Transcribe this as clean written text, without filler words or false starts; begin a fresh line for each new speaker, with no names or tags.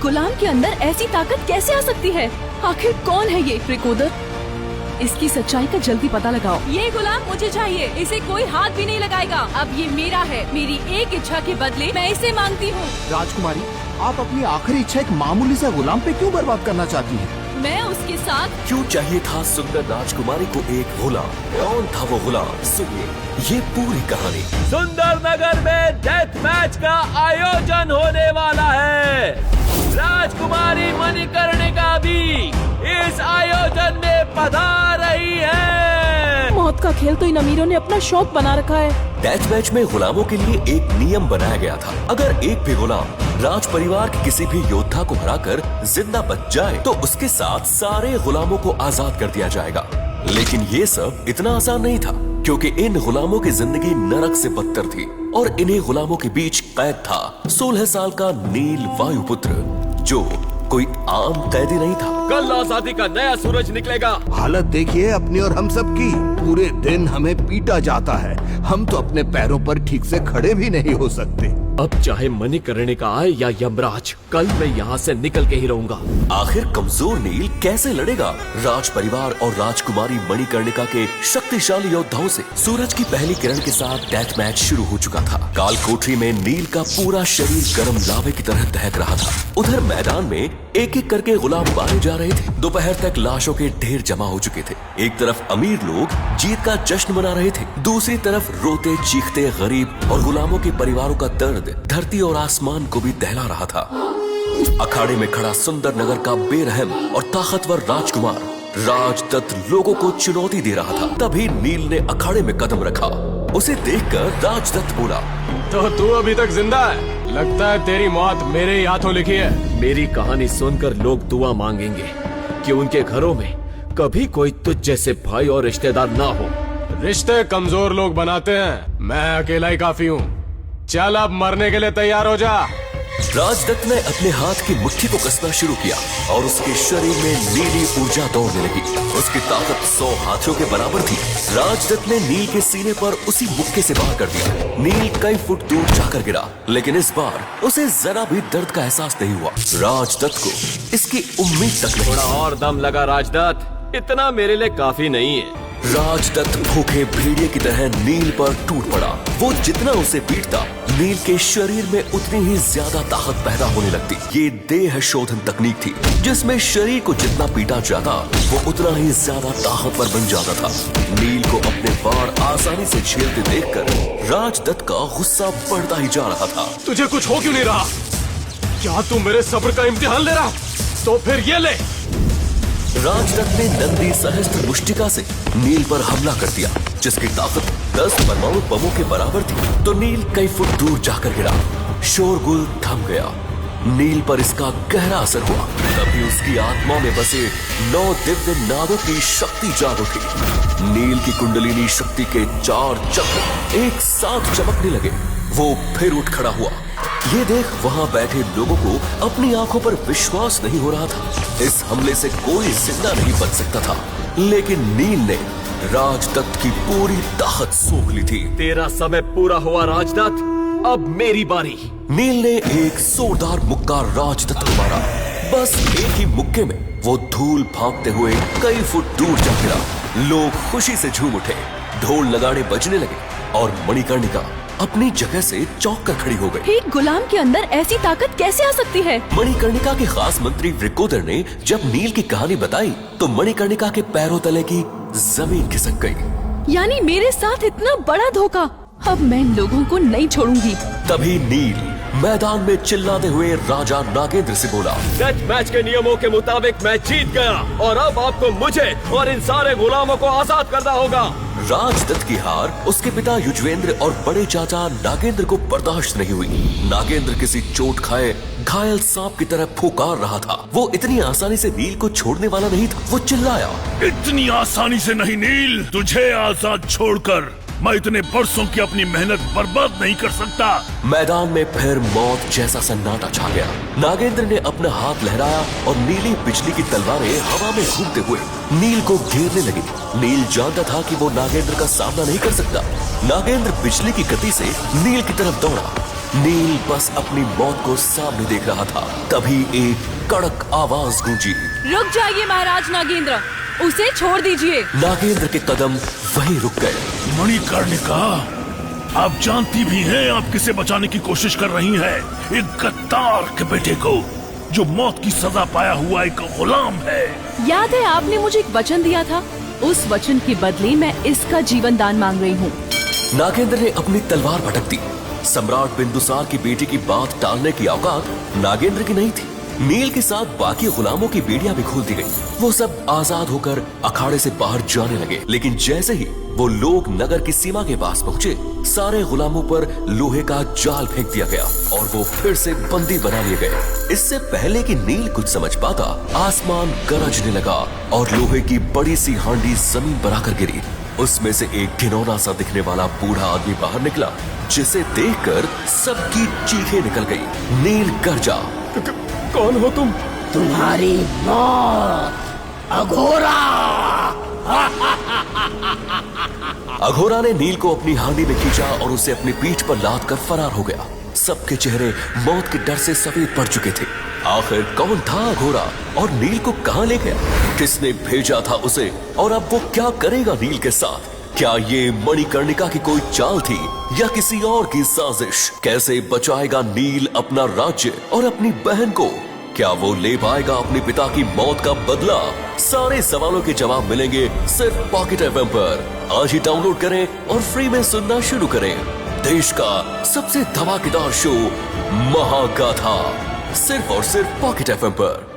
गुलाम के अंदर ऐसी ताकत कैसे आ सकती है? आखिर कौन है ये रिकोदर? इसकी सच्चाई का जल्दी पता लगाओ।
ये गुलाम मुझे चाहिए, इसे कोई हाथ भी नहीं लगाएगा। अब ये मेरा है, मेरी एक इच्छा के बदले मैं इसे मांगती हूँ।
राजकुमारी, आप अपनी आखिरी इच्छा एक मामूली सा गुलाम पे क्यों बर्बाद करना चाहती हैं?
मैं उसके साथ
क्यों चाहिए था सुंदर राजकुमारी को एक गुलाम? कौन था वो गुलाम? सुनिए ये पूरी कहानी।
सुंदर नगर में डेथ मैच का आयोजन होने वाला है। राजकुमारी मणिकर्णिका भी इस आयोजन में पधार रही है।
मौत का खेल तो इन अमीरों ने अपना शौक बना रखा है।
डेथ मैच में गुलामों के लिए एक नियम बनाया गया था। अगर एक भी गुलाम राज परिवार के किसी भी योद्धा को हराकर जिंदा बच जाए तो उसके साथ सारे गुलामों को आजाद कर दिया जाएगा। लेकिन ये सब इतना आसान नहीं था, क्योंकि इन गुलामों की जिंदगी नरक से बदतर थी और इन्हीं गुलामों के बीच कैद था 16 साल का नील वायुपुत्र, जो कोई आम कैदी नहीं था।
कल आजादी का नया सूरज निकलेगा।
हालत देखिए अपनी और हम सब की। पूरे दिन हमें पीटा जाता है, हम तो अपने पैरों पर ठीक से खड़े भी नहीं हो सकते।
अब चाहे मणिकर्णिका आए या यमराज, कल मैं यहाँ से निकल के ही रहूंगा।
आखिर कमजोर नील कैसे लड़ेगा राज परिवार और राजकुमारी मणिकर्णिका के शक्तिशाली योद्धाओं से? सूरज की पहली किरण के साथ डेथ मैच शुरू हो चुका था। काल कोठरी में नील का पूरा शरीर गर्म लावे की तरह दहक रहा था। उधर मैदान में एक एक करके गुलाम मारे जा रहे थे। दोपहर तक लाशों के ढेर जमा हो चुके थे। एक तरफ अमीर लोग जीत का जश्न मना रहे थे, दूसरी तरफ रोते चीखते गरीब और गुलामों के परिवारों का दर्द धरती और आसमान को भी दहला रहा था। अखाड़े में खड़ा सुंदर नगर का बेरहम और ताकतवर राजकुमार राजदत्त लोगों को चुनौती दे रहा था। तभी नील ने अखाड़े में कदम रखा। उसे देखकर राजदत्त बोला,
तो तू अभी तक जिंदा है? लगता है तेरी मौत मेरे ही हाथों लिखी है। मेरी कहानी सुनकर लोग दुआ मांगेंगे कि उनके घरों में कभी कोई तुझ जैसे भाई और रिश्तेदार ना हो। रिश्ते कमजोर लोग बनाते हैं, मैं अकेला ही काफी हूँ। चल अब मरने के लिए तैयार हो जा।
राजदत्त ने अपने हाथ की मुट्ठी को कसना शुरू किया और उसके शरीर में नीली ऊर्जा दौड़ने लगी। उसकी ताकत 100 हाथियों के बराबर थी। राजदत्त ने नील के सीने पर उसी मुक्के से वार कर दिया। नील कई फुट दूर जाकर गिरा, लेकिन इस बार उसे जरा भी दर्द का एहसास नहीं हुआ। राजदत्त को इसकी उम्मीद तक नहीं।
थोड़ा और दम लगा राजदत्त, इतना मेरे लिए काफी नहीं है।
राजदत्त भूखे भेड़िए की तरह नील पर टूट पड़ा। वो जितना उसे पीटता, नील के शरीर में उतनी ही ज्यादा ताकत पैदा होने लगती। ये देह शोधन तकनीक थी, जिसमें शरीर को जितना पीटा जाता वो उतना ही ज्यादा ताकतवर बन जाता था। नील को अपने वार आसानी से झेलते देखकर राजदत्त का गुस्सा बढ़ता ही जा रहा था।
तुझे कुछ हो क्यों नहीं रहा? क्या तू मेरे सब्र का इम्तिहान ले रहा? तो फिर ये ले।
राजदत्त ने नंदी सहस्त्र मुष्टिका से नील पर हमला कर दिया, जिसकी ताकत 10 परमाणु बमों के बराबर थी। तो नील कई फुट दूर जाकर गिरा। शोरगुल थम गया। नील पर इसका गहरा असर हुआ। तभी उसकी आत्मा में बसे 9 दिव्य नागों की शक्ति जाग उठी। नील की कुंडलिनी शक्ति के 4 चक्र एक साथ चमकने लगे। वो फिर उठ खड़ा हुआ। ये देख वहाँ बैठे लोगों को अपनी आंखों पर विश्वास नहीं हो रहा था। इस हमले से कोई जिंदा नहीं बच सकता था, लेकिन नील ने राजदत्त की पूरी ताकत सोख ली थी।
तेरा समय पूरा हुआ राजदत्त, अब मेरी बारी।
नील ने एक जोरदार मुक्का राजदत्त को मारा। बस एक ही मुक्के में वो धूल भागते हुए कई फुट दूर जा गिरा। लोग खुशी से झूम उठे, ढोल नगाड़े बजने लगे और मणिकर्णिका अपनी जगह से चौंक कर खड़ी हो गई।
एक गुलाम के अंदर ऐसी ताकत कैसे आ सकती है?
मणिकर्णिका के खास मंत्री रिकोदर ने जब नील की कहानी बताई तो मणिकर्णिका के पैरों तले की जमीन खिसक गई।
यानी मेरे साथ इतना बड़ा धोखा। अब मैं इन लोगों को नहीं छोड़ूंगी।
तभी नील मैदान में चिल्लाते हुए राजा नागेंद्र से बोला,
डेथ मैच के नियमों के मुताबिक मैं जीत गया और अब आपको मुझे और इन सारे गुलामों को आजाद करना होगा।
राजदत्त की हार उसके पिता युजवेंद्र और बड़े चाचा नागेंद्र को बर्दाश्त नहीं हुई। नागेंद्र किसी चोट खाए घायल सांप की तरह फुकार रहा था। वो इतनी आसानी से नील को छोड़ने वाला नहीं था। वो चिल्लाया,
इतनी आसानी से नहीं नील, तुझे आजाद छोड़कर मैं इतने बरसों की अपनी मेहनत बर्बाद नहीं कर सकता।
मैदान में फिर मौत जैसा सन्नाटा छा गया। नागेंद्र ने अपना हाथ लहराया और नीली बिजली की तलवारें हवा में घूमते हुए नील को घेरने लगी। नील जानता था कि वो नागेंद्र का सामना नहीं कर सकता। नागेंद्र बिजली की गति से नील की तरफ दौड़ा। नील बस अपनी मौत को सामने देख रहा था। तभी एक कड़क आवाज गूंजी।
रुक जाइए महाराज नागेंद्र, उसे छोड़ दीजिए।
नागेंद्र के कदम वहीं रुक गए।
मणिकर्णिका, आप जानती भी हैं आप किसे बचाने की कोशिश कर रही हैं? एक गद्दार के बेटे को, जो मौत की सजा पाया हुआ एक गुलाम है।
याद है आपने मुझे एक वचन दिया था, उस वचन के बदले मैं इसका जीवन दान मांग रही हूँ।
नागेंद्र ने अपनी तलवार भटक दी। सम्राट बिंदुसार की बेटी की बात टालने की औकात नागेंद्र की नहीं थी। नील के साथ बाकी गुलामों की बेड़ियां भी खोल दी गई। वो सब आजाद होकर अखाड़े से बाहर जाने लगे। लेकिन जैसे ही वो लोग नगर की सीमा के पास पहुंचे, सारे गुलामों पर लोहे का जाल फेंक दिया गया और वो फिर से बंदी बना लिए गए। इससे पहले कि नील कुछ समझ पाता, आसमान गरजने लगा और लोहे की बड़ी सी हांडी जमीन पर आकर गिरी। उसमें से एक घिनौना सा दिखने वाला बूढ़ा आदमी बाहर निकला, जिसे देखकर सबकी चीखें निकल गई। नील गरजा,
कौन हो तुम?
तुम्हारी मौत अघोरा।
अघोरा ने नील को अपनी हांडी में खींचा और उसे अपनी पीठ पर लाद कर फरार हो गया। सबके चेहरे मौत के डर से सफेद पड़ चुके थे। आखिर कौन था अघोरा और नील को कहां ले गया? किसने भेजा था उसे और अब वो क्या करेगा नील के साथ? क्या ये मणिकर्णिका की कोई चाल थी या किसी और की साजिश? कैसे बचाएगा नील अपना राज्य और अपनी बहन को? क्या वो ले पाएगा अपने पिता की मौत का बदला? सारे सवालों के जवाब मिलेंगे सिर्फ पॉकेट एफएम पर। आज ही डाउनलोड करें और फ्री में सुनना शुरू करें। देश का सबसे धमाकेदार शो महागाथा, सिर्फ और सिर्फ पॉकेट एफएम पर।